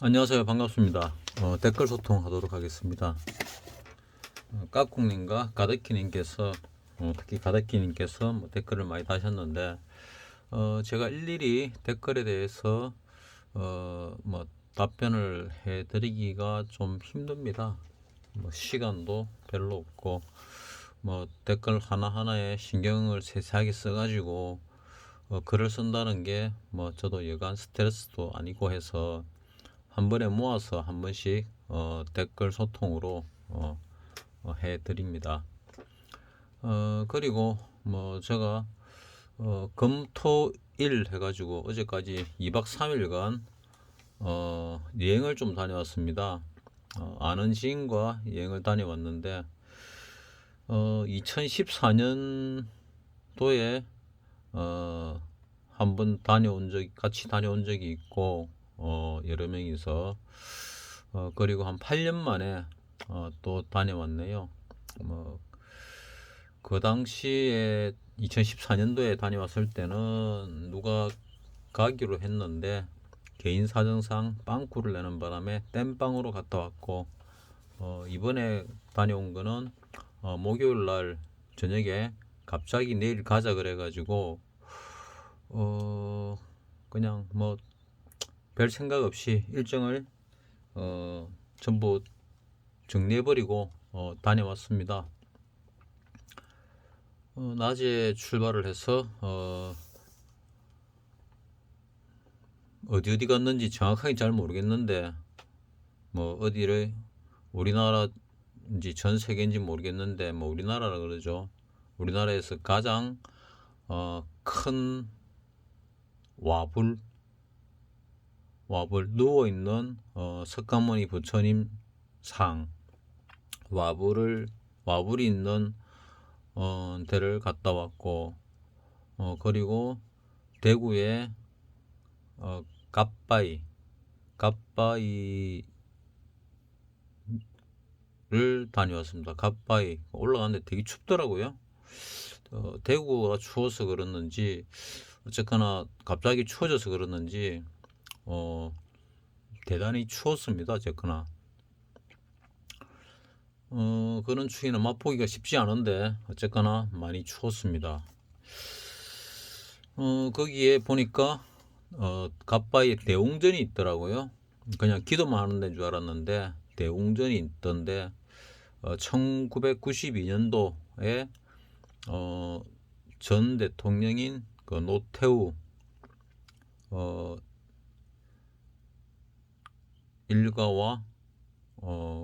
안녕하세요. 반갑습니다. 댓글 소통하도록 하겠습니다. 까꿍님과 가덕키님께서 특히 가덕키님께서 댓글을 많이 다셨는데 제가 일일이 댓글에 대해서 답변을 해드리기가 좀 힘듭니다. 시간도 별로 없고 댓글 하나하나에 신경을 세세하게 써가지고 글을 쓴다는 게 저도 여간 스트레스도 아니고 해서 한 번에 모아서 한 번씩 댓글 소통으로 해드립니다. 그리고 제가 금토일 해가지고 어제까지 2박 3일간 여행을 좀 다녀왔습니다. 아는 지인과 여행을 다녀왔는데 2014년도에 한번 같이 다녀온 적이 있고 여러 명이서 그리고 한 8년 만에 또 다녀왔네요. 그 당시에 2014년도에 다녀왔을 때는 누가 가기로 했는데 개인 사정상 빵꾸를 내는 바람에 땜빵으로 갔다 왔고 이번에 다녀온 거는 목요일 날 저녁에 갑자기 내일 가자 그래가지고 그냥 별 생각 없이 일정을 전부 정리해버리고 다녀왔습니다. 낮에 출발을 해서 어디 갔는지 정확하게 잘 모르겠는데 어디를 우리나라인지 전 세계인지 모르겠는데 우리나라라 그러죠. 우리나라에서 가장 큰 와불 누워있는 석가모니 부처님 상 와불이 있는 데를 갔다 왔고 그리고 대구에 갓바이를 다녀왔습니다. 갓바이 올라갔는데 되게 춥더라고요. 대구가 추워서 그렇는지 어쨌거나 갑자기 추워져서 그렇는지 대단히 추웠습니다. 어쨌거나 그런 추위는 맛보기가 쉽지 않은데 어쨌거나 많이 추웠습니다. 거기에 보니까 갓바위에 대웅전이 있더라고요. 그냥 기도만 하는 데인 줄 알았는데 대웅전이 있던데 1992년도에 전 대통령인 그 노태우 일가와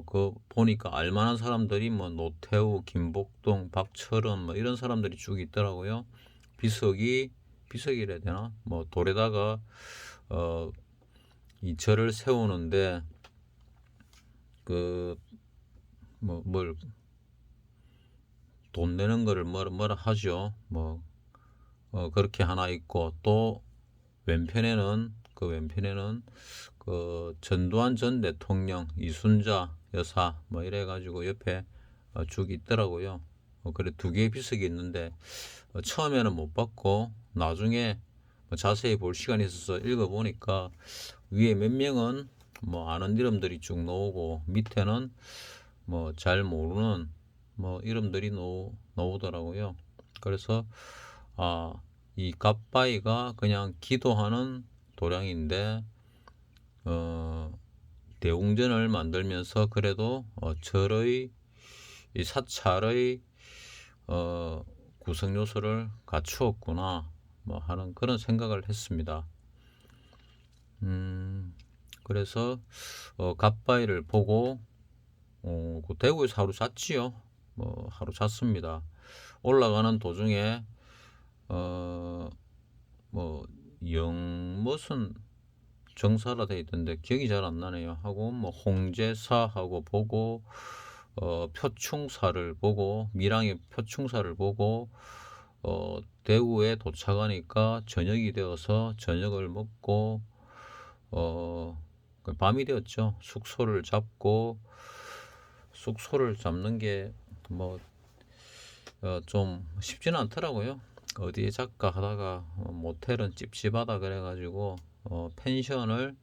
그 보니까 알만한 사람들이 노태우, 김복동, 박철원 이런 사람들이 쭉 있더라고요. 비석이라 해야 되나? 돌에다가 이 절을 세우는데 돈 내는 거를 뭐라 하죠. 그렇게 하나 있고 또 왼편에는 그 전두환 전 대통령, 이순자 여사 이래가지고 옆에 쭉 있더라고요. 그래 두 개의 비석이 있는데 처음에는 못 봤고 나중에 자세히 볼 시간이 있어서 읽어보니까 위에 몇 명은 아는 이름들이 쭉 나오고 밑에는 잘 모르는 이름들이 나오더라고요. 그래서 이 갓바위가 그냥 기도하는 도량인데 대웅전을 만들면서 그래도 절의 이 사찰의 구성 요소를 갖추었구나 하는 그런 생각을 했습니다. 그래서 갓바위를 보고 그 대구에서 하루 잤지요. 하루 잤습니다. 올라가는 도중에 무슨 정사라 돼 있던데 기억이 잘 안 나네요. 하고 홍제사하고 보고 표충사를 보고 밀양의 표충사를 보고 대구에 도착하니까 저녁이 되어서 저녁을 먹고 밤이 되었죠. 숙소를 잡는 게 좀 쉽지는 않더라고요. 어디에 잘까 하다가 모텔은 찝찝하다 그래가지고 펜션을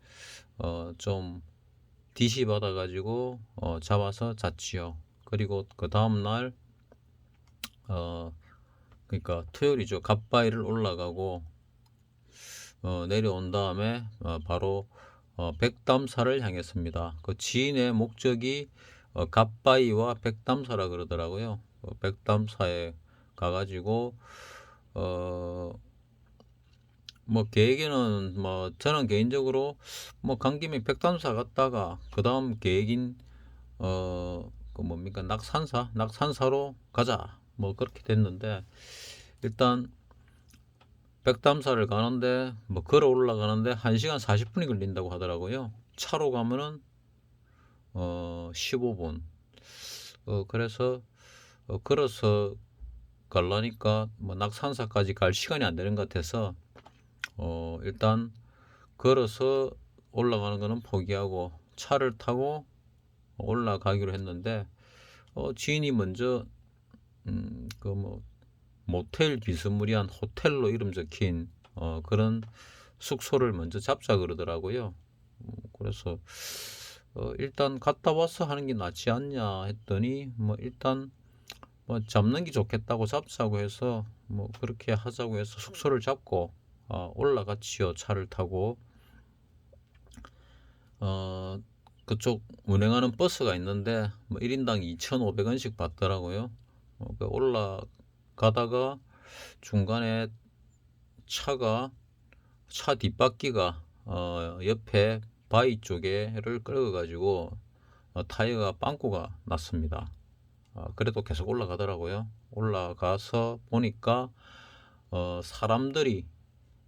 좀 디시 받아가지고 잡아서 잤지요. 그리고 그 다음날 그러니까 토요일이죠. 갓바위를 올라가고 내려온 다음에 바로 백담사를 향했습니다. 그 지인의 목적이 갓바위와 백담사라 그러더라고요. 백담사에 가가지고 뭐 계획에는 뭐 저는 개인적으로 뭐 간 김에 백담사 갔다가 그 다음 계획인 그 뭡니까 낙산사로 가자 뭐 그렇게 됐는데, 일단 백담사를 가는데 뭐 걸어 올라가는데 1시간 40분이 걸린다고 하더라고요. 차로 가면은 15분. 그래서 걸어서 가려니까 뭐 낙산사까지 갈 시간이 안 되는 것 같아서 일단 걸어서 올라가는 거는 포기하고 차를 타고 올라가기로 했는데, 지인이 먼저 그 뭐 모텔 비스무리한 호텔로 이름 적힌 그런 숙소를 먼저 잡자 그러더라고요. 그래서 일단 갔다 와서 하는 게 낫지 않냐 했더니 뭐 일단 뭐 잡는 게 좋겠다고 잡자고 해서 뭐 그렇게 하자고 해서 숙소를 잡고 올라갔지요. 차를 타고 그쪽 운행하는 버스가 있는데 뭐 1인당 2,500원씩 받더라고요. 그 올라가다가 중간에 차 뒷바퀴가 옆에 바위 쪽에를 끌어 가지고 타이어가 빵꾸가 났습니다. 그래도 계속 올라가더라고요. 올라가서 보니까 사람들이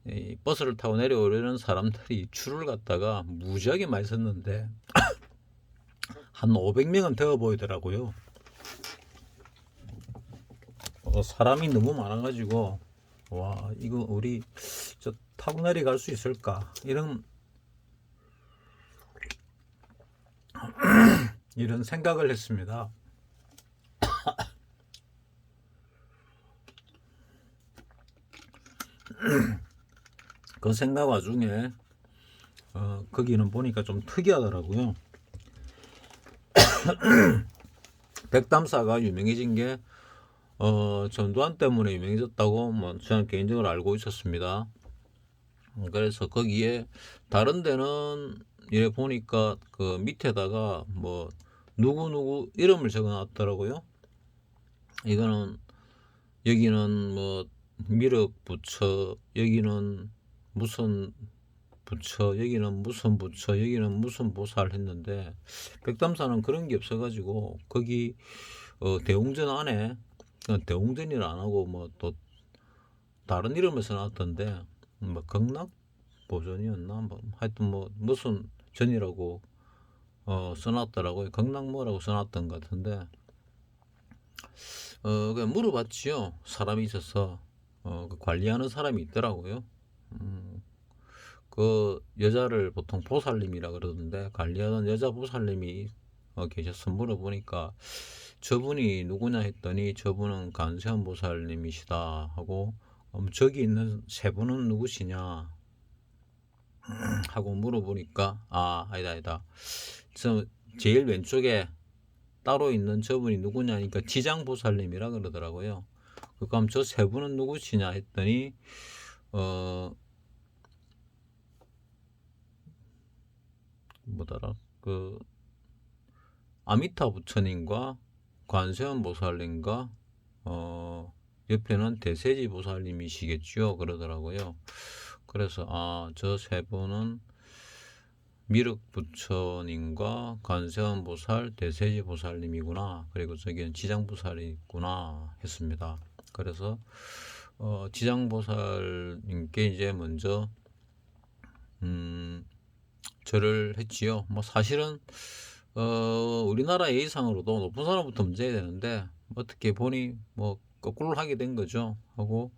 이 버스를 타고 내려오려는 사람들이 줄을 갖다가 무지하게 많이 섰는데 한 500명은 되어 보이더라고요. 사람이 너무 많아가지고 와, 이거 우리 저 타고 내려갈 수 있을까 이런 생각을 했습니다. 그 생각 와중에 거기는 보니까 좀 특이하더라고요. 백담사가 유명해진 게 전두환 때문에 유명해졌다고 뭐 저는 개인적으로 알고 있었습니다. 그래서 거기에 다른 데는 이래 보니까 그 밑에다가 뭐 누구누구 이름을 적어 놨더라고요. 이거는 여기는 뭐 미륵 부처, 여기는 무슨 부처, 여기는 무슨 부처, 여기는 무슨 보살 했는데, 백담사는 그런 게 없어가지고 거기 대웅전 안에 대웅전이라 안 하고 뭐 또 다른 이름을 써놨던데, 뭐 극락 보존이었나 뭐 하여튼 뭐 무슨 전이라고 써놨더라고요. 극락모라고 써놨던 것 같은데 그냥 물어봤지요. 사람이 있어서 그 관리하는 사람이 있더라고요. 그 여자를 보통 보살님이라 그러던데 관리하는 여자 보살님이 계셔서 물어보니까 저분이 누구냐 했더니 저분은 간세음 보살님이시다 하고, 저기 있는 세 분은 누구시냐 하고 물어보니까 아니다 저 제일 왼쪽에 따로 있는 저분이 누구냐니까 지장보살님이라 그러더라고요. 그럼 저 세 분은 누구시냐 했더니 뭐더라 그 아미타 부처님과 관세음 보살님과 옆에는 대세지 보살님이시겠죠 그러더라고요. 그래서 저 세 분은 미륵 부처님과 관세음 보살, 대세지 보살님이구나. 그리고 저기는 지장 보살이 있구나 했습니다. 그래서 지장 보살님께 이제 먼저 절을 했지요. 뭐 사실은 우리나라 예의상으로도 높은 사람부터 먼저 해야 되는데 어떻게 보니 뭐 거꾸로 하게 된 거죠. 하고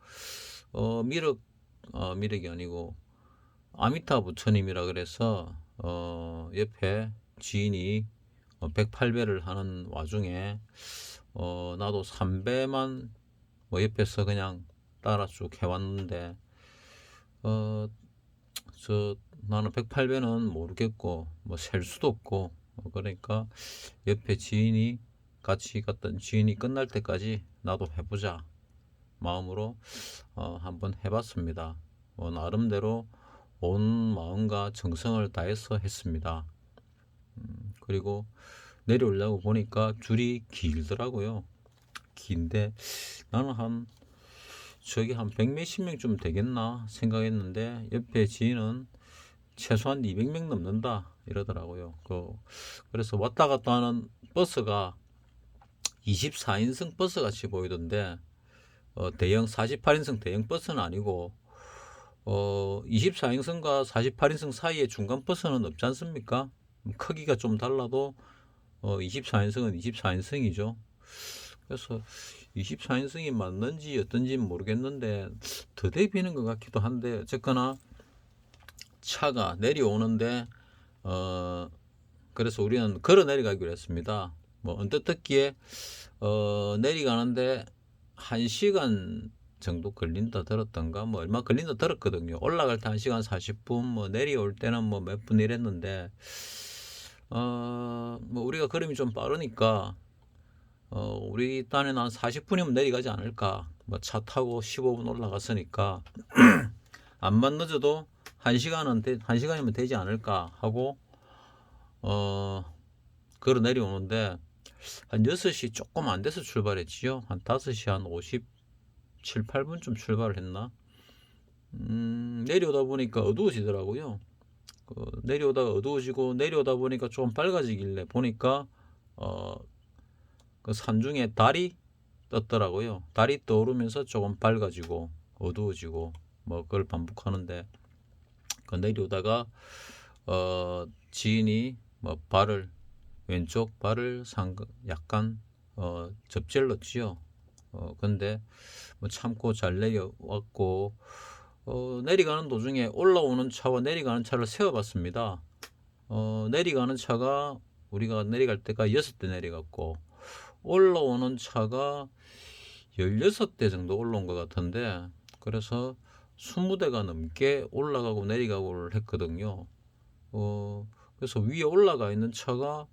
미륵이 아니고 아미타 부처님이라 그래서 옆에 지인이 108배를 하는 와중에 나도 3배만 뭐 옆에서 그냥 따라 쭉 해왔는데 저 나는 108배는 모르겠고 뭐 셀 수도 없고 그러니까 옆에 지인이 같이 갔던 지인이 끝날 때까지 나도 해보자 마음으로 한번 해봤습니다. 나름대로 온 마음과 정성을 다해서 했습니다. 그리고 내려오려고 보니까 줄이 길더라고요. 긴데 나는 저기 한 100몇십 명쯤 되겠나 생각했는데 옆에 지인은 최소한 200명 넘는다 이러더라고요. 그래서 왔다 갔다 하는 버스가 24인승 버스 같이 보이던데 대형 48인승 대형 버스는 아니고 24인승과 48인승 사이에 중간 버스는 없지 않습니까? 크기가 좀 달라도 24인승은 24인승이죠. 그래서 24인승이 맞는지 어떤지는 모르겠는데 더대 비는 것 같기도 한데 어쨌거나 차가 내려오는데 그래서 우리는 걸어 내려가기로 했습니다. 뭐 언뜻 듣기에 내려가는데 1시간 정도 걸린다 들었던가 뭐 얼마 걸린다 들었거든요. 올라갈 때 1시간 40분 뭐 내려올 때는 뭐 몇 분 이랬는데 뭐 우리가 걸음이 좀 빠르니까 우리 딴에는 한 40분이면 내려가지 않을까. 뭐 차 타고 15분 올라갔으니까 암만 늦어도 1시간이면 되지 않을까 하고 걸어 내려오는데 한 6시 조금 안 돼서 출발했지요. 한 5시 한 57, 8분쯤 출발을 했나. 내려오다 보니까 어두워지더라고요. 내려오다가 어두워지고 내려오다 보니까 좀 밝아지길래 보니까 그 산중에 달이 떴더라고요. 달이 떠오르면서 조금 밝아지고 어두워지고 뭐 그걸 반복하는데 내려오다가 지인이 뭐 왼쪽 발을 약간 접질렀지요. 근데 뭐 참고 잘 내려왔고 내려가는 도중에 올라오는 차와 내려가는 차를 세워봤습니다. 내려가는 차가 우리가 내려갈 때가 6대 내려갔고 올라오는 차가 16대 정도 올라온 것 같은데 그래서 20대가 넘게 올라가고 내려가고를 했거든요. 그래서 위에 올라가 있는 차가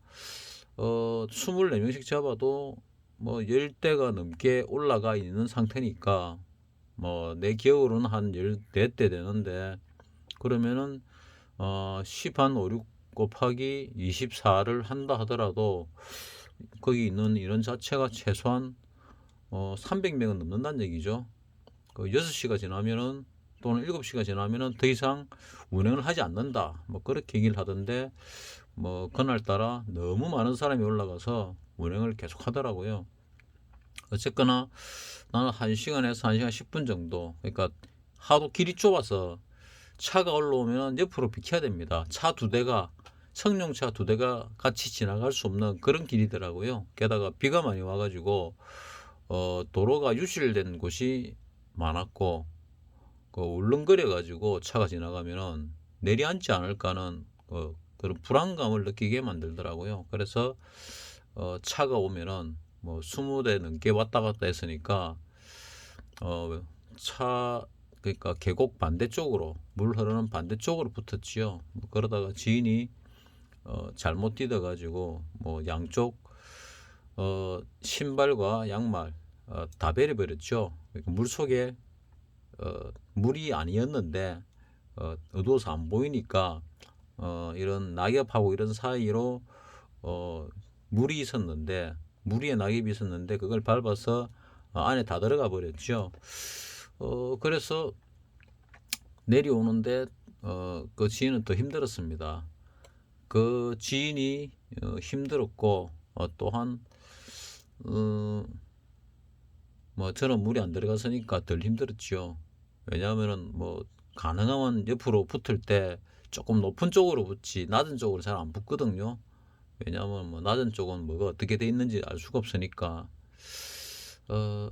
24명씩 잡아도 뭐 10대가 넘게 올라가 있는 상태니까 뭐 내 기억으로는 한 14대 되는데 그러면은 10 한 5, 6 곱하기 24를 한다 하더라도 거기 있는 인원 자체가 최소한 300명은 넘는다는 얘기죠. 6시가 지나면은 또는 7시가 지나면은 더 이상 운행을 하지 않는다. 뭐 그렇게 얘기를 하던데 뭐 그날따라 너무 많은 사람이 올라가서 운행을 계속 하더라고요. 어쨌거나 나는 1시간에서 1시간 10분 정도 그러니까 하도 길이 좁아서 차가 올라오면 옆으로 비켜야 됩니다. 차 두 대가乘用차 두 대가 같이 지나갈 수 없는 그런 길이더라고요. 게다가 비가 많이 와가지고 도로가 유실된 곳이 많았고 울렁거려 가지고 차가 지나가면은 내리앉지 않을까는 그런 불안감을 느끼게 만들더라고요. 그래서 차가 오면은 뭐 20대 넘게 왔다 갔다 했으니까 그러니까 계곡 반대쪽으로 물 흐르는 반대쪽으로 붙었지요. 그러다가 지인이 잘못 뛰어 가지고 뭐 양쪽 신발과 양말 다 베려버렸죠. 그러니까 물 속에 물이 아니었는데 어두워서 안 보이니까 이런 낙엽하고 이런 사이로 물이 있었는데 물 위에 낙엽이 있었는데 그걸 밟아서 안에 다 들어가 버렸죠. 그래서 내려오는데 그 지인은 더 힘들었습니다. 그 지인이 힘들었고 또한 뭐 저는 물이 안 들어갔으니까 덜 힘들었죠. 왜냐하면은 뭐 가능하면 옆으로 붙을 때 조금 높은 쪽으로 붙지 낮은 쪽으로 잘 안 붙거든요. 왜냐하면 뭐 낮은 쪽은 뭐가 어떻게 돼 있는지 알 수가 없으니까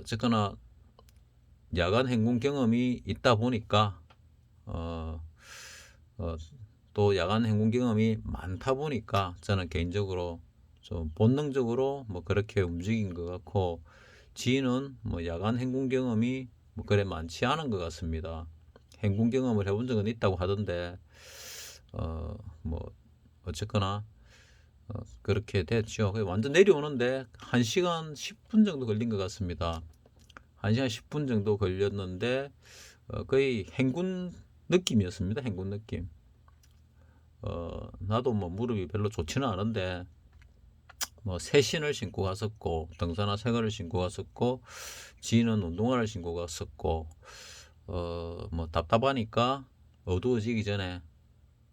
어쨌거나 야간 행군 경험이 있다 보니까 또 야간 행군 경험이 많다 보니까 저는 개인적으로 좀 본능적으로 뭐 그렇게 움직인 것 같고 지인은 뭐 야간 행군 경험이 뭐 그래 많지 않은 것 같습니다. 행군 경험을 해본 적은 있다고 하던데 뭐 어쨌거나 그렇게 됐죠. 완전 내려오는데 1시간 10분 정도 걸린 것 같습니다. 1시간 10분 정도 걸렸는데 거의 행군 느낌이었습니다. 행군 느낌. 나도 뭐 무릎이 별로 좋지는 않은데 뭐 새신을 신고 갔었고 등산화 새거를 신고 갔었고 지인은 운동화를 신고 갔었고 뭐 답답하니까 어두워지기 전에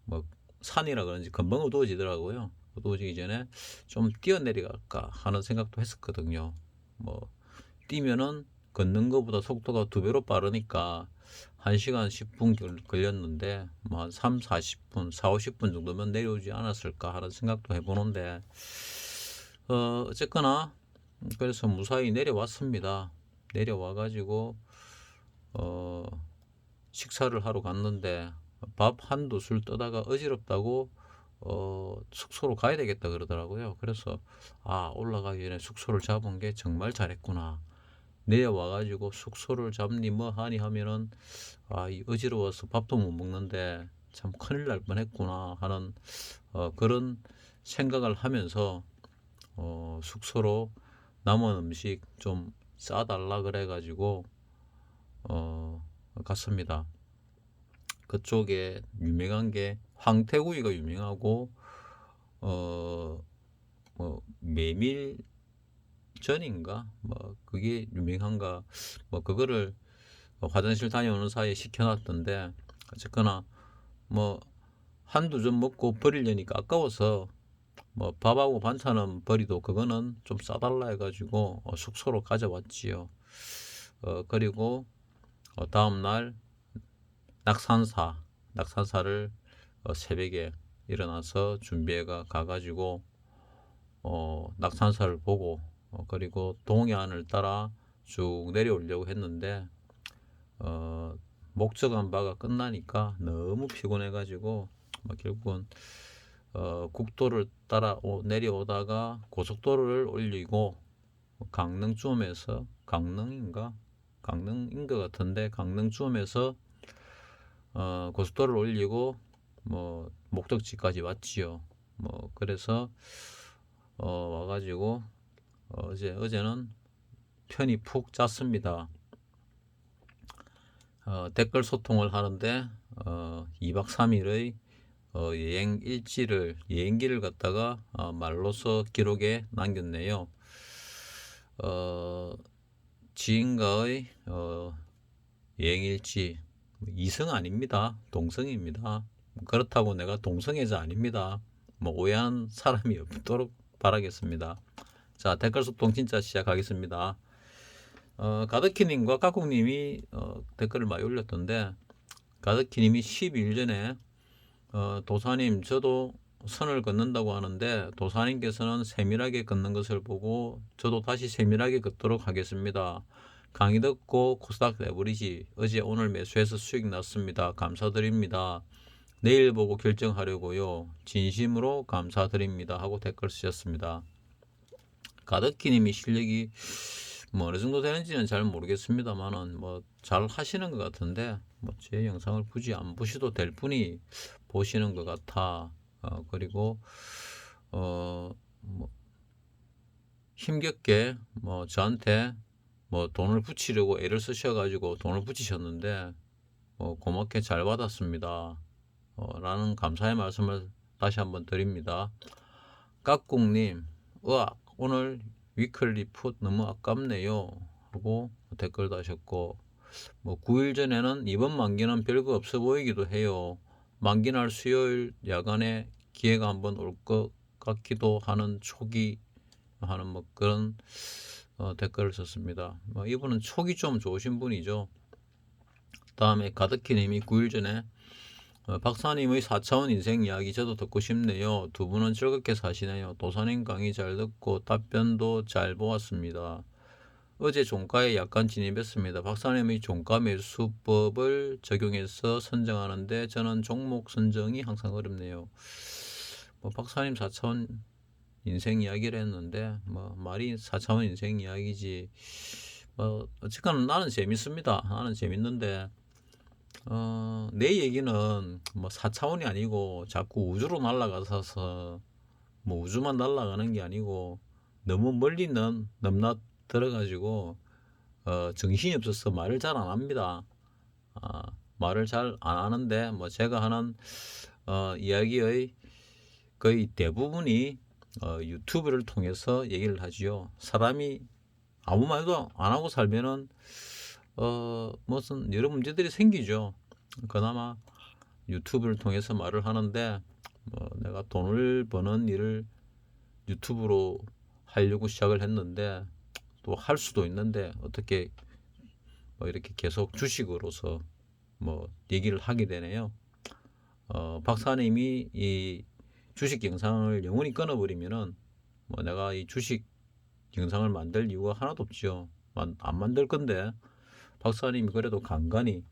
뭐 산이라 그런지 금방 어두워지더라고요. 어두워지기 전에 좀 뛰어내려갈까 하는 생각도 했었거든요. 뭐 뛰면은 걷는 것보다 속도가 2배로 빠르니까 1시간 10분 걸렸는데 뭐 한 3, 40분, 4, 50분 정도면 내려오지 않았을까 하는 생각도 해보는데 어쨌거나 그래서 무사히 내려왔습니다. 내려와가지고 식사를 하러 갔는데 밥 한두 술 떠다가 어지럽다고 숙소로 가야 되겠다 그러더라고요. 그래서 올라가기 전에 숙소를 잡은 게 정말 잘했구나. 내려와가지고 숙소를 잡니 뭐 하니 하면은 이 어지러워서 밥도 못 먹는데 참 큰일 날 뻔했구나 하는 그런 생각을 하면서 숙소로 남은 음식 좀 싸달라 그래가지고 갔습니다. 그쪽에 유명한 게 황태구이가 유명하고 뭐 메밀전인가 뭐 그게 유명한가 뭐 그거를 화장실 다녀오는 사이에 시켜놨던데 어쨌거나 뭐 한두 점 먹고 버리려니까 아까워서 뭐 밥하고 반찬은 버리도 그거는 좀 싸달라 해가지고 숙소로 가져왔지요. 그리고 다음날 낙산사를 새벽에 일어나서 준비해가 가가지고 낙산사를 보고 그리고 동해안을 따라 쭉 내려오려고 했는데 목적한 바가 끝나니까 너무 피곤해가지고 결국은 국도를 따라 내려오다가 고속도로를 올리고 강릉쯤에서 강릉인 것 같은데 강릉쯤에서 고속도로를 올리고 뭐 목적지까지 왔지요. 뭐 그래서 와가지고 어제는 편히 푹 잤습니다. 댓글 소통을 하는데 2박 3일의 여행기를 갖다가 말로써 기록에 남겼네요. 지인과의 여행일지 이성 아닙니다. 동성입니다. 그렇다고 내가 동성애자 아닙니다. 뭐 오해하는 사람이 없도록 바라겠습니다. 자, 댓글 소통 진짜 시작하겠습니다. 가드키님과 까꿍님이 댓글을 많이 올렸던데 가드키님이 12일 전에 도사님 저도 선을 걷는다고 하는데 도사님께서는 세밀하게 걷는 것을 보고 저도 다시 세밀하게 걷도록 하겠습니다. 강의 듣고 코스닥 레버리지 어제 오늘 매수해서 수익 났습니다. 감사드립니다. 내일 보고 결정하려고요. 진심으로 감사드립니다. 하고 댓글 쓰셨습니다. 가덕기님이 실력이 뭐 어느 정도 되는지는 잘 모르겠습니다만은 뭐 잘 하시는 것 같은데 뭐 제 영상을 굳이 안 보셔도 될 분이 보시는 것 같아. 그리고 뭐 힘겹게 뭐 저한테 뭐 돈을 붙이려고 애를 쓰셔가지고 돈을 붙이셨는데 고맙게 잘 받았습니다. 라는 감사의 말씀을 다시 한번 드립니다. 깍꿍님, 으악, 오늘 위클리 풋 너무 아깝네요. 하고 댓글 다셨고, 뭐 9일 전에는 이번 만기는 별거 없어 보이기도 해요. 만기 날 수요일 야간에 기회가 한번 올 것 같기도 하는 촉이 하는 뭐 그런 댓글을 썼습니다. 이분은 촉이 좀 좋으신 분이죠. 다음에 가득히님이 9일 전에 박사님의 4차원 인생 이야기 저도 듣고 싶네요. 두 분은 즐겁게 사시네요. 도사님 강의 잘 듣고 답변도 잘 보았습니다. 어제 종가에 약간 진입했습니다. 박사님의 종가 매수법을 적용해서 선정하는데 저는 종목 선정이 항상 어렵네요. 박사님 4차원 인생 이야기를 했는데 말이 4차원 인생 이야기지. 어쨌거나 나는 재밌습니다. 나는 재밌는데 내 얘기는 뭐 4차원이 아니고 자꾸 우주로 날아가서 뭐 우주만 날아가는 게 아니고 너무 멀리는 넘나들어 가지고 정신이 없어서 말을 잘 안 합니다. 말을 잘 안 하는데 뭐 제가 하는 이야기의 거의 대부분이 유튜브를 통해서 얘기를 하지요. 사람이 아무 말도 안 하고 살면은 무슨 여러 문제들이 생기죠. 그나마 유튜브를 통해서 말을 하는데 내가 돈을 버는 일을 유튜브로 하려고 시작을 했는데 또 할 수도 있는데 어떻게 뭐 이렇게 계속 주식으로서 뭐 얘기를 하게 되네요. 박사님이 이 주식 영상을 영원히 끊어버리면은 뭐 내가 이 주식 영상을 만들 이유가 하나도 없죠. 안 만들 건데 박사님이 그래도 간간히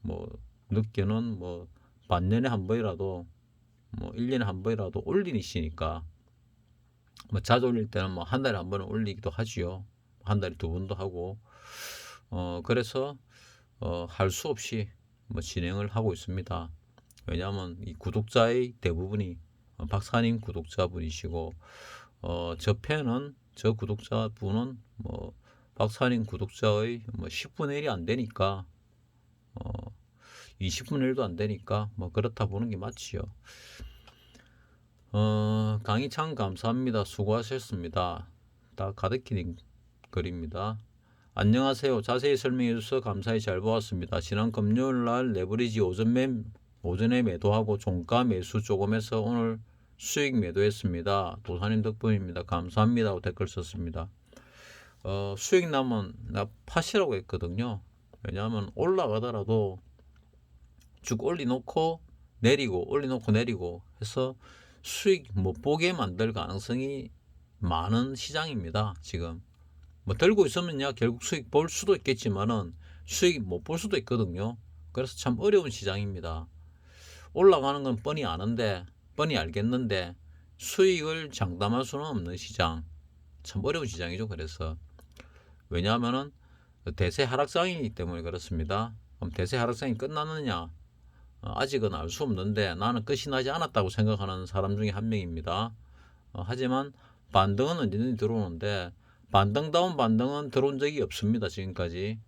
뭐 늦게는 뭐 반년에 한 번이라도 뭐 1년에 한 번이라도 올리시니까 뭐 자주 올릴 때는 뭐 한 달에 한 번은 올리기도 하지요. 한 달에 두 번도 하고 그래서 할 수 없이 뭐 진행을 하고 있습니다. 왜냐하면 이 구독자의 대부분이 박사님 구독자분이시고 저 구독자분은 뭐 박사님 구독자의 뭐 10분의 1이 안 되니까 20분의 1도 안 되니까 뭐 그렇다 보는 게 맞지요. 강의 참 감사합니다. 수고하셨습니다. 다 가득히 글입니다. 안녕하세요. 자세히 설명해 주셔서 감사히 잘 보았습니다. 지난 금요일 날 레버리지 오전에 매도하고 종가 매수 조금 해서 오늘 수익 매도했습니다. 도사님 덕분입니다. 감사합니다. 하고 댓글 썼습니다. 수익 나면 나 팟이라고 했거든요. 왜냐하면 올라가더라도 쭉 올려놓고 내리고 올려놓고 내리고 해서 수익 못 보게 만들 가능성이 많은 시장입니다. 지금 뭐 들고 있으면요 결국 수익 볼 수도 있겠지만은 수익 못 볼 수도 있거든요. 그래서 참 어려운 시장입니다. 올라가는 건 뻔히 아는데 뻔히 알겠는데 수익을 장담할 수는 없는 시장, 참 어려운 시장이죠. 그래서 왜냐하면은 대세 하락장이기 때문에 그렇습니다. 그럼 대세 하락장이 끝났느냐? 아직은 알 수 없는데 나는 끝이 나지 않았다고 생각하는 사람 중에 한 명입니다. 하지만 반등은 언제든지 들어오는데 반등다운 반등은 들어온 적이 없습니다. 지금까지.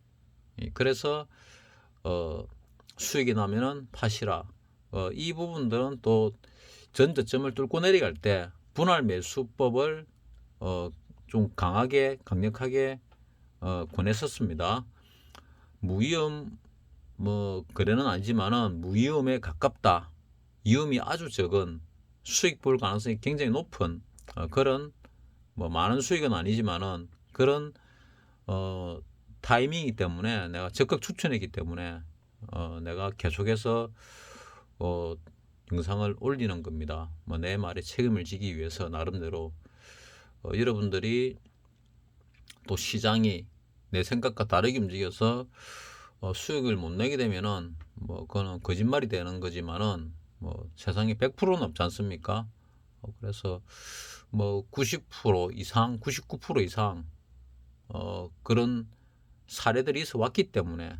그래서 수익이 나면은 파시라. 이 부분들은 또 전저점을 뚫고 내려갈 때 분할 매수법을 좀 강력하게 권했었습니다. 무위험 뭐 거래는 아니지만은 무위험에 가깝다. 위험이 아주 적은 수익 볼 가능성이 굉장히 높은 그런 뭐 많은 수익은 아니지만은 그런 타이밍이기 때문에 내가 적극 추천했기 때문에 내가 계속해서 영상을 올리는 겁니다. 뭐 내 말에 책임을 지기 위해서 나름대로 여러분들이 또 시장이 내 생각과 다르게 움직여서 수익을 못 내게 되면은 뭐 그거는 거짓말이 되는 거지만은 뭐 세상에 100%는 없지 않습니까? 그래서 뭐 90% 이상, 99% 이상 그런 사례들이 있어 왔기 때문에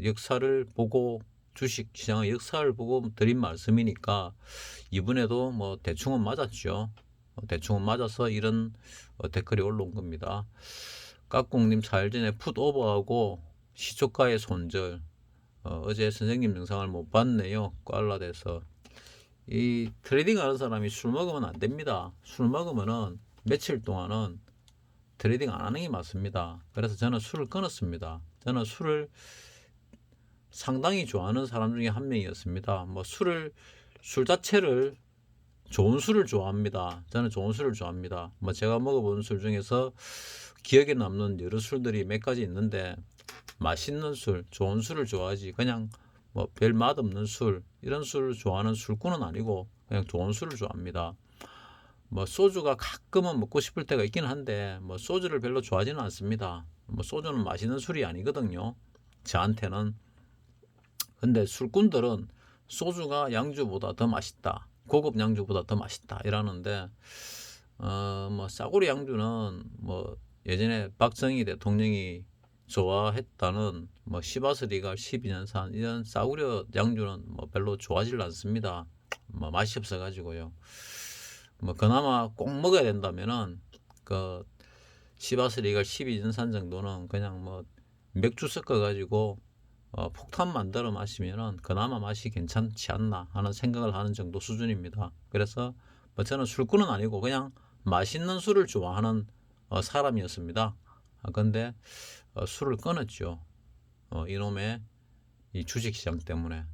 역사를 보고 주식 시장의 역사를 보고 드린 말씀이니까 이번에도 뭐 대충은 맞았죠. 대충은 맞아서 이런 댓글이 올라온 겁니다. 깍꿍님 4일 전에 풋 오버하고 시초가의 손절 어제 선생님 영상을 못 봤네요. 꽐라돼서 이 트레이딩 하는 사람이 술 먹으면 안 됩니다. 술 먹으면은 며칠 동안은 트레이딩 안 하는 게 맞습니다. 그래서 저는 술을 끊었습니다. 저는 술을 상당히 좋아하는 사람 중에 한 명이었습니다. 뭐 술 자체를 좋은 술을 좋아합니다. 저는 좋은 술을 좋아합니다. 뭐 제가 먹어본 술 중에서 기억에 남는 여러 술들이 몇 가지 있는데 맛있는 술, 좋은 술을 좋아하지 그냥 뭐 별 맛없는 술 이런 술을 좋아하는 술꾼은 아니고 그냥 좋은 술을 좋아합니다. 뭐 소주가 가끔은 먹고 싶을 때가 있긴 한데 뭐 소주를 별로 좋아하지는 않습니다. 뭐 소주는 맛있는 술이 아니거든요. 저한테는. 근데 술꾼들은 소주가 양주보다 더 맛있다. 고급 양주보다 더 맛있다 이러는데 뭐 싸구려 양주는 뭐 예전에 박정희 대통령이 좋아했다는 뭐 시바스리갈 12년산 이런 싸구려 양주는 뭐 별로 좋아하지 않습니다. 뭐 맛이 없어 가지고요. 뭐 그나마 꼭 먹어야 된다면은 그 시바스리갈 12년산 정도는 그냥 뭐 맥주 섞어 가지고 폭탄 만들어 마시면은 그나마 맛이 괜찮지 않나 하는 생각을 하는 정도 수준입니다. 그래서 뭐 저는 술꾼은 아니고 그냥 맛있는 술을 좋아하는 사람이었습니다. 근데 술을 끊었죠. 이놈의 이 주식시장 때문에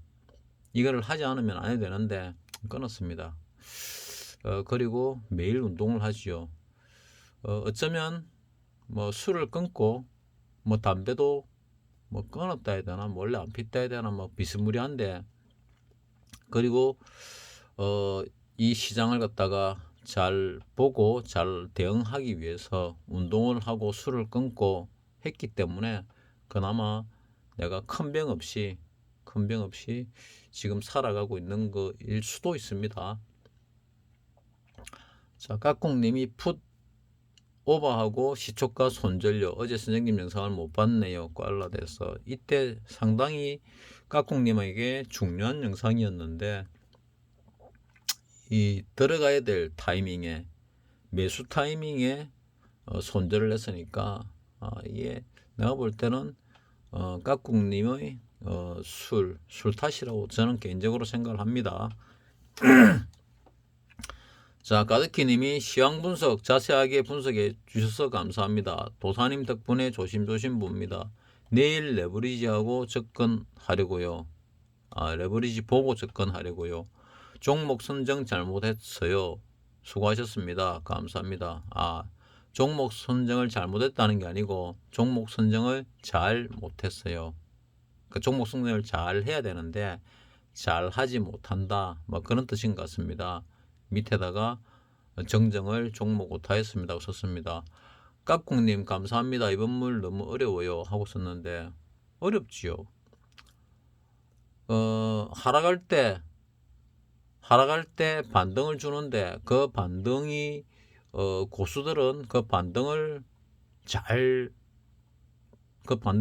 이거를 하지 않으면 안 해도 되는데 끊었습니다. 그리고 매일 운동을 하지요. 어쩌면 뭐 술을 끊고 뭐 담배도 뭐 끊었다 해야 되나 뭐 원래 안 피웠다 해야 되나 뭐 비스무리한데, 그리고 이 시장을 갖다가 잘 보고 잘 대응하기 위해서 운동을 하고 술을 끊고 했기 때문에 그나마 내가 큰 병 없이 지금 살아가고 있는 거일 수도 있습니다. 자, 까꿍님이 풋 오버하고 시초가 손절료 어제 선생님 영상을 못 봤네요. 꽐라돼서 이때 상당히 까꿍님에게 중요한 영상이었는데 이 들어가야 될 타이밍에 매수 타이밍에 손절을 했으니까 이게 내가 볼 때는 까꿍님의 술 탓이라고 저는 개인적으로 생각을 합니다. 자, 가득히님이 시황 분석 자세하게 분석해 주셔서 감사합니다. 도사님 덕분에 조심조심 봅니다. 내일 레버리지하고 접근하려고요. 레버리지 보고 접근하려고요. 종목 선정 잘못했어요. 수고하셨습니다. 감사합니다. 종목 선정을 잘못했다는 게 아니고 종목 선정을 잘 못했어요. 그 종목 선정을 잘 해야 되는데 잘 하지 못한다. 뭐 그런 뜻인 것 같습니다. 밑에다가 정정을 종목 오타했습니다 썼습니다. 까꿍님 감사합니다. 이번 물 너무 어려워요 하고 썼는데 어렵지요. 하락할 때 반등을 주는데 그 반등이 고수들은 그 반등의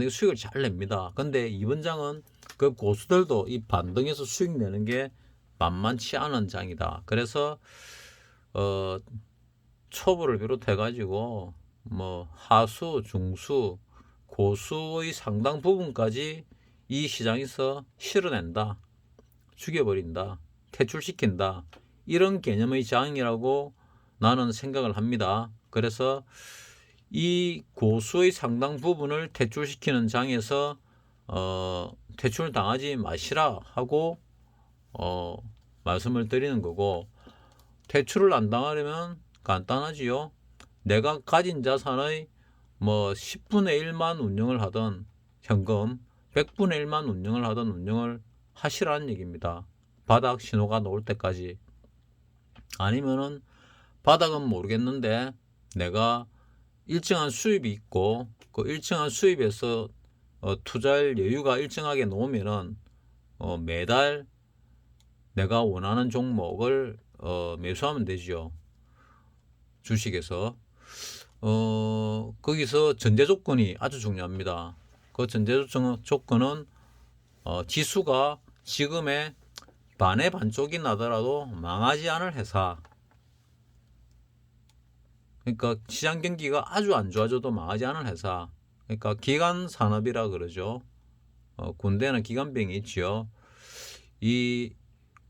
수익을 잘 냅니다. 근데 이번 장은 그 고수들도 이 반등에서 수익 내는 게 만만치 않은 장이다. 그래서 초보를 비롯해 가지고 뭐 하수, 중수, 고수의 상당 부분까지 이 시장에서 실어낸다, 죽여버린다, 퇴출시킨다, 이런 개념의 장이라고 나는 생각을 합니다. 그래서 이 고수의 상당 부분을 퇴출시키는 장에서 퇴출 당하지 마시라 하고 말씀을 드리는 거고, 퇴출을 안 당하려면 간단하지요. 내가 가진 자산의 뭐 10분의 1만 운영을 하던 현금 100분의 1만 운영을 하던 운영을 하시라는 얘기입니다. 바닥 신호가 나올 때까지. 아니면은 바닥은 모르겠는데 내가 일정한 수입이 있고 그 일정한 수입에서 투자할 여유가 일정하게 놓으면은 매달 내가 원하는 종목을 매수하면 되죠. 주식에서 거기서 전제 조건이 아주 중요합니다. 그 전제 조건은 지수가 지금의 반의 반쪽이 나더라도 망하지 않을 회사. 그러니까 시장 경기가 아주 안 좋아져도 망하지 않을 회사. 그러니까 기간 산업이라 그러죠. 군대는 기관병이 있죠. 이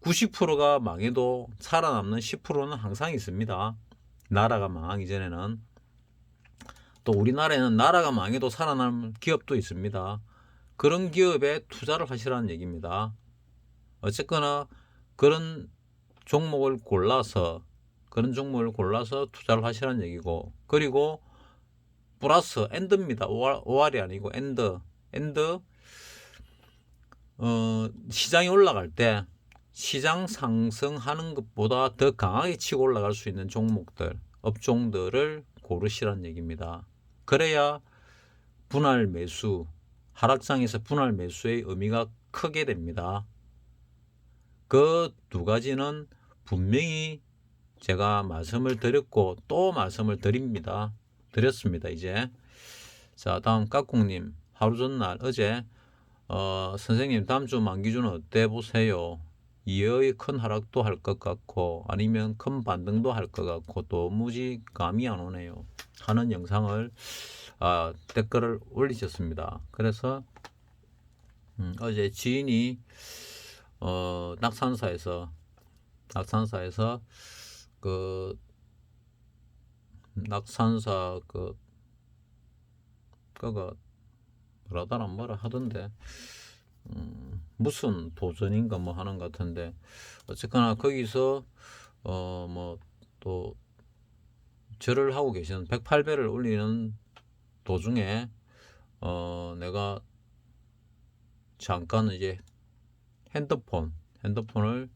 90%가 망해도 살아남는 10%는 항상 있습니다. 나라가 망하기 전에는. 또 우리나라에는 나라가 망해도 살아남는 기업도 있습니다. 그런 기업에 투자를 하시라는 얘기입니다. 어쨌거나 그런 종목을 골라서 투자를 하시라는 얘기고, 그리고 플러스 엔드입니다. OR이 아니고 엔드. 시장이 올라갈 때 시장 상승하는 것보다 더 강하게 치고 올라갈 수 있는 종목들, 업종들을 고르시라는 얘기입니다. 그래야 분할 매수, 하락장에서 분할 매수의 의미가 크게 됩니다. 그 두 가지는 분명히 제가 말씀을 드렸고 또 말씀을 드렸습니다. 이제 자, 다음 까꿍님. 하루 전날 어제 선생님 다음 주 만기준은 어때 보세요. 이의 큰 하락도 할 것 같고 아니면 큰 반등도 할 것 같고 도무지 감이 안 오네요 하는 영상을 댓글을 올리셨습니다. 그래서 어제 지인이 낙산사에서 그 낙산사 그가 뭐라 하던데 무슨 도전인가 뭐 하는 것 같은데 어쨌거나 거기서 뭐 또 절을 하고 계시는 108배를 올리는 도중에 내가 잠깐 이제 핸드폰을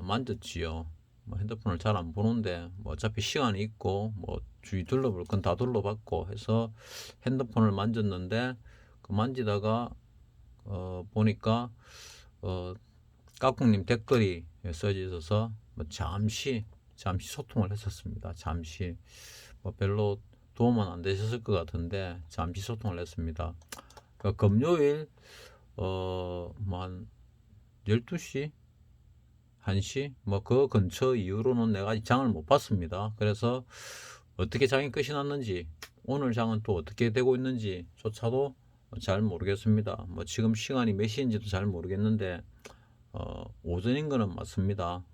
만졌지요. 뭐 핸드폰을 잘 안 보는데 뭐 어차피 시간이 있고 뭐 주위 둘러볼 건 다 둘러봤고 해서 핸드폰을 만졌는데 그 만지다가 보니까 까꿍님 댓글이 써져 있어서 뭐 잠시 소통을 했었습니다. 잠시 뭐 별로 도움은 안 되셨을 것 같은데 잠시 소통을 했습니다. 그러니까 금요일 뭐 한 12시 1시 뭐 그 근처 이후로는 내가 장을 못 봤습니다. 그래서 어떻게 장이 끝이 났는지 오늘 장은 또 어떻게 되고 있는지 조차도 잘 모르겠습니다. 뭐 지금 시간이 몇 시인지도 잘 모르겠는데 오전인 거는 맞습니다.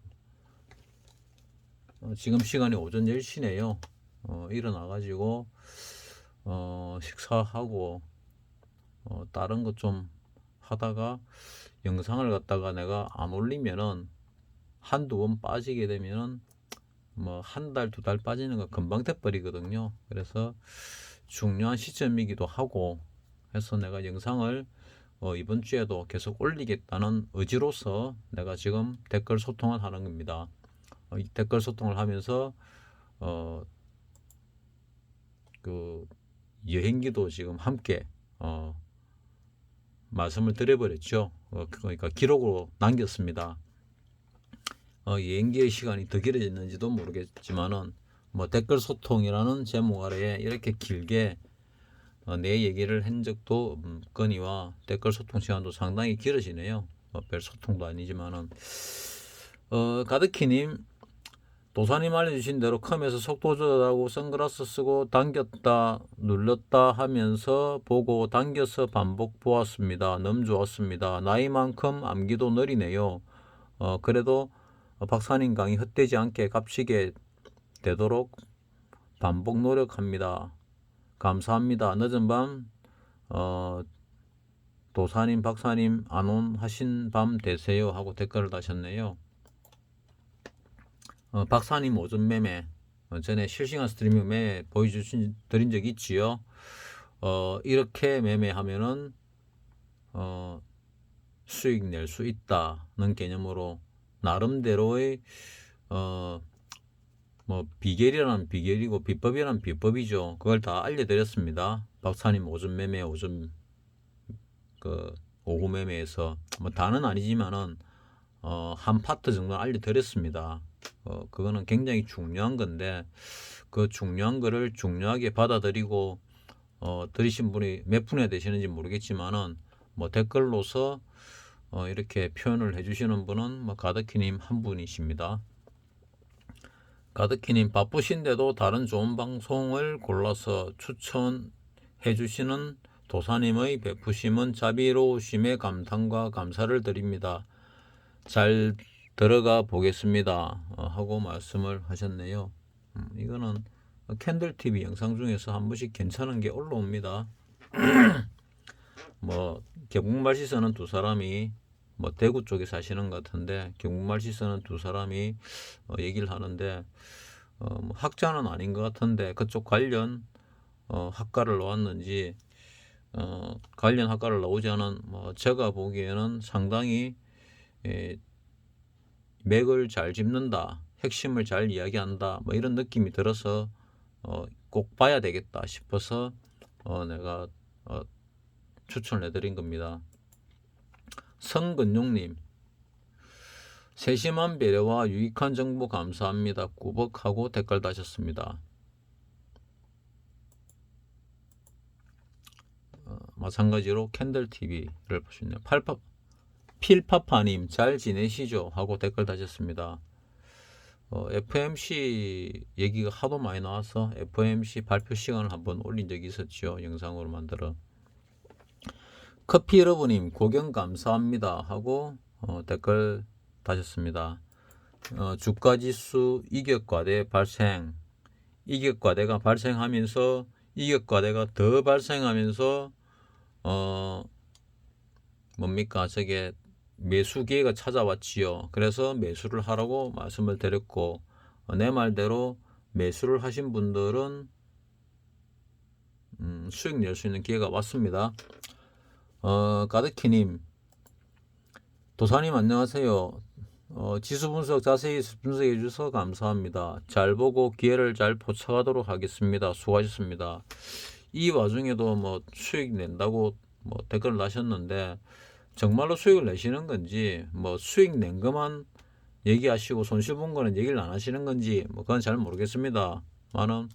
지금 시간이 오전 10시네요. 일어나 가지고 식사하고 다른 것 좀 하다가 영상을 갖다가 내가 안 올리면은 한두 번 빠지게 되면은 뭐 한 달, 두 달 빠지는 거 금방 돼버리거든요. 그래서 중요한 시점이기도 하고 해서 내가 영상을 이번 주에도 계속 올리겠다는 의지로서 내가 지금 댓글 소통을 하는 겁니다. 이 댓글 소통을 하면서 그 여행기도 지금 함께 말씀을 드려버렸죠. 그러니까 기록으로 남겼습니다. 여행기의 시간이 더 길어졌는지도 모르겠지만은 뭐 댓글 소통이라는 제목 아래에 이렇게 길게 내 얘기를 한 적도 없거니와 댓글 소통 시간도 상당히 길어지네요. 별 소통도 아니지만은 가득히님 도사님 알려주신 대로 컴에서 속도 조절하고 선글라스 쓰고 당겼다 눌렀다 하면서 보고 당겨서 반복 보았습니다. 너무 좋았습니다. 나이만큼 암기도 느리네요. 그래도 박사님 강의 헛되지 않게 값지게 되도록 반복 노력합니다. 감사합니다. 늦은 밤 도사님 박사님 안온 하신 밤 되세요 하고 댓글을 다셨네요. 박사님 오전 매매 전에 실시간 스트리밍 매매 보여드린 적 있지요. 이렇게 매매하면은 수익 낼 수 있다는 개념으로 나름대로의 뭐 비결이란 비결이고 비법이란 비법이죠. 그걸 다 알려드렸습니다. 박사님 오전 매매 오전 오후 매매에서 뭐 다는 아니지만은 한 파트 정도 알려드렸습니다. 그거는 굉장히 중요한 건데 그 중요한 거를 중요하게 받아들이고 들으신 분이 몇 분이 되시는지 모르겠지만은 뭐 댓글로서 이렇게 표현을 해주시는 분은 뭐 가득히님 한 분이십니다. 가득히님 바쁘신데도 다른 좋은 방송을 골라서 추천해 주시는 도사님의 베푸심은 자비로우심에 감탄과 감사를 드립니다. 잘 들어가 보겠습니다 하고 말씀을 하셨네요. 이거는 캔들TV 영상 중에서 한 번씩 괜찮은 게 올라옵니다. 뭐 경북말씨 쓰는 두 사람이 뭐 대구 쪽에 사시는 것 같은데 경북말씨 쓰는 두 사람이 얘기를 하는데 뭐 학자는 아닌 것 같은데 그쪽 관련 학과를 나왔는지 관련 학과를 나오지 않은 뭐 제가 보기에는 상당히 맥을 잘 짚는다, 핵심을 잘 이야기한다, 뭐 이런 느낌이 들어서 꼭 봐야 되겠다 싶어서 내가 추천을 해드린 겁니다. 성근용님, 세심한 배려와 유익한 정보 감사합니다. 꾸벅하고 댓글 다셨습니다. 마찬가지로 캔들TV를 보시네요. 필파파님 잘 지내시죠? 하고 댓글 다셨습니다. FMC 얘기가 하도 많이 나와서 FMC 발표 시간을 한번 올린 적이 있었죠. 영상으로 만들어. 커피 여러분님 고경 감사합니다 하고 댓글 다셨습니다. 주가지수 이격과대 발생, 이격과대가 발생하면서 이격과대가 더 발생하면서 뭡니까 저게 매수 기회가 찾아왔지요. 그래서 매수를 하라고 말씀을 드렸고 내 말대로 매수를 하신 분들은 수익 낼 수 있는 기회가 왔습니다. 가드키님, 도사님 안녕하세요. 지수 분석 자세히 분석해 주셔서 감사합니다. 잘 보고 기회를 잘 포착하도록 하겠습니다. 수고하셨습니다. 이 와중에도 뭐 수익 낸다고 뭐 댓글을 다셨는데 정말로 수익을 내시는 건지 뭐 수익 낸 것만 얘기하시고 손실 본 거는 얘기를 안 하시는 건지 뭐 그건 잘 모르겠습니다. 많은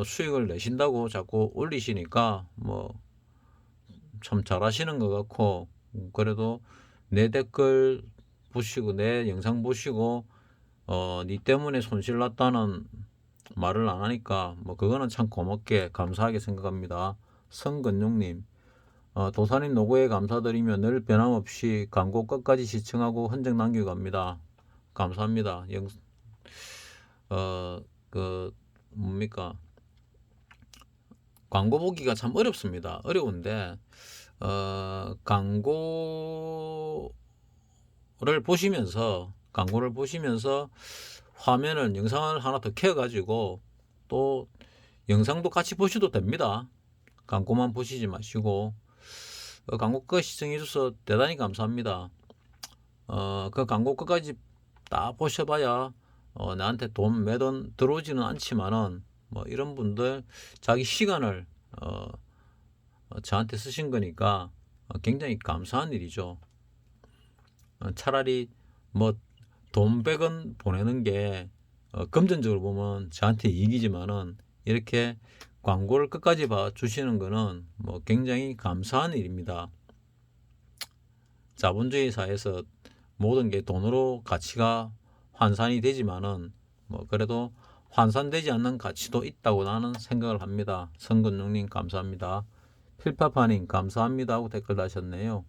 수익을 내신다고 자꾸 올리시니까 뭐 참 잘하시는 것 같고 그래도 내 댓글 보시고 내 영상 보시고 니 때문에 손실 났다는 말을 안 하니까 뭐 그거는 참 고맙게 감사하게 생각합니다. 성근용님, 도사님 노고에 감사드리며 늘 변함없이 광고 끝까지 시청하고 흔적 남기고 갑니다. 감사합니다. 뭡니까 광고 보기가 참 어렵습니다. 어려운데 광고를 보시면서 화면을 영상을 하나 더 켜 가지고 또 영상도 같이 보셔도 됩니다. 광고만 보시지 마시고 광고 끝 시청해 주셔서 대단히 감사합니다. 그 광고 끝까지 다 보셔봐야 나한테 돈 매돈 들어오지는 않지만은 뭐 이런 분들 자기 시간을 저한테 쓰신 거니까 굉장히 감사한 일이죠. 차라리 뭐 돈 100원 보내는 게 금전적으로 보면 저한테 이익이지만은 이렇게 광고를 끝까지 봐 주시는 거는 뭐 굉장히 감사한 일입니다. 자본주의 사회에서 모든 게 돈으로 가치가 환산이 되지만은 뭐 그래도 환산되지 않는 가치도 있다고 나는 생각을 합니다. 성근용님 감사합니다. 필파파님 감사합니다 하고 댓글 다셨네요.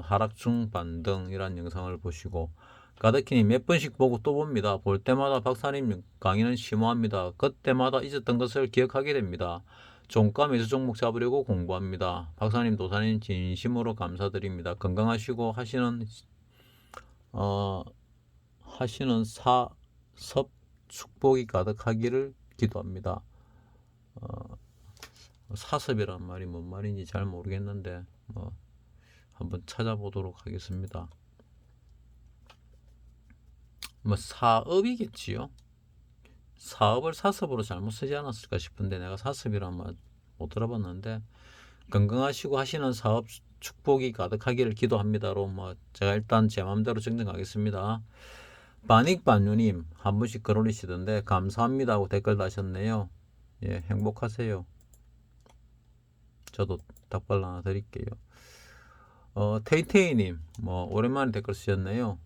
하락 중 반등이란 영상을 보시고 가드키님 몇 번씩 보고 또 봅니다. 볼 때마다 박사님 강의는 심오합니다. 그때마다 잊었던 것을 기억하게 됩니다. 종가 매수 종목 잡으려고 공부합니다. 박사님 도사님 진심으로 감사드립니다. 건강하시고 하시는 사섭 축복이 가득하기를 기도합니다. 사섭이란 말이 뭔 말인지 잘 모르겠는데 뭐 한번 찾아보도록 하겠습니다. 뭐 사업이겠지요. 사업을 사섭으로 잘못 쓰지 않았을까 싶은데 내가 사섭이란 말 못 들어봤는데 건강하시고 하시는 사업 축복이 가득하기를 기도합니다로 뭐 제가 일단 제 마음대로 정정하겠습니다. 바닉반유님 한 분씩 글 올리시던데 감사합니다 하고 댓글 다셨네요. 예, 행복하세요. 저도 닭발 하나 드릴게요. 테이테이님 뭐 오랜만에 댓글 쓰셨네요.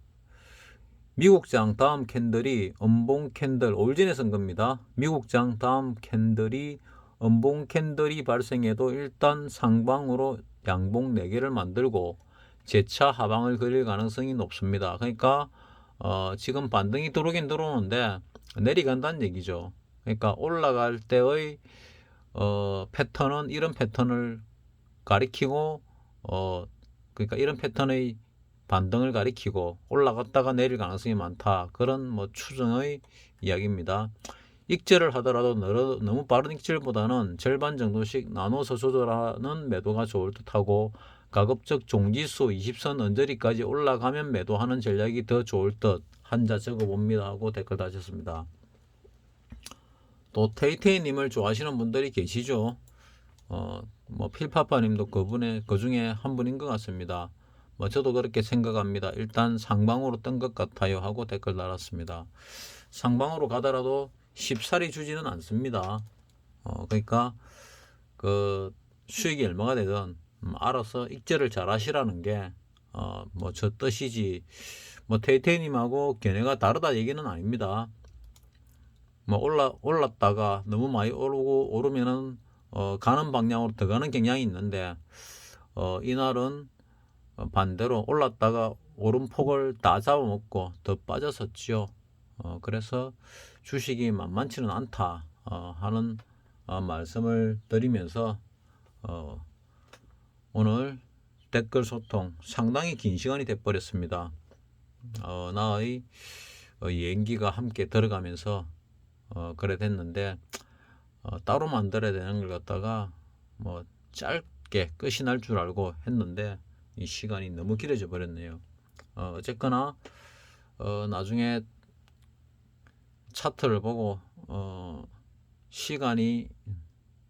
미국장 다음 캔들이 음봉 캔들 올진에 쓴 겁니다. 미국장 다음 캔들이 음봉 캔들이 발생해도 일단 상방으로 양봉 4개를 만들고 재차 하방을 그릴 가능성이 높습니다. 그러니까 지금 반등이 들어오긴 들어오는데 내려간다는 얘기죠. 그러니까 올라갈 때의 패턴은 이런 패턴을 가리키고 그러니까 이런 패턴의 반등을 가리키고 올라갔다가 내릴 가능성이 많다. 그런 뭐 추정의 이야기입니다. 익절을 하더라도 너무 빠른 익절보다는 절반 정도씩 나눠서 조절하는 매도가 좋을 듯하고 가급적 종지수 20선 언저리까지 올라가면 매도하는 전략이 더 좋을 듯 한자 적어봅니다 하고 댓글 다셨습니다. 또 테이테이님을 좋아하시는 분들이 계시죠. 뭐 필파파님도 그 중에 한 분인 것 같습니다. 뭐 저도 그렇게 생각합니다. 일단 상방으로 뜬 것 같아요 하고 댓글 달았습니다. 상방으로 가더라도 쉽사리 주지는 않습니다. 그러니까 그 수익이 얼마가 되든 알아서 익절을 잘 하시라는 게 뭐 저 뜻이지, 뭐 테이테이님하고 견해가 다르다 얘기는 아닙니다. 뭐 올랐다가 너무 많이 오르면은 가는 방향으로 더 가는 경향이 있는데, 이날은 반대로 올랐다가 오름폭을 다 잡아먹고 더 빠졌었지요. 그래서 주식이 만만치는 않다 하는 말씀을 드리면서 오늘 댓글 소통 상당히 긴 시간이 돼 버렸습니다. 나의 연기가 함께 들어가면서 그래 됐는데, 따로 만들어야 되는 걸 갖다가 뭐 짧게 끝이 날 줄 알고 했는데 이 시간이 너무 길어져 버렸네요. 어쨌거나 나중에 차트를 보고 시간이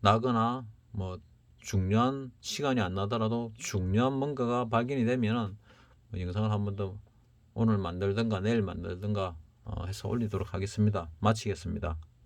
나거나 뭐 중요한 시간이 안 나더라도 중요한 뭔가가 발견이 되면은 영상을 한 번 더 오늘 만들든가 내일 만들든가 해서 올리도록 하겠습니다. 마치겠습니다.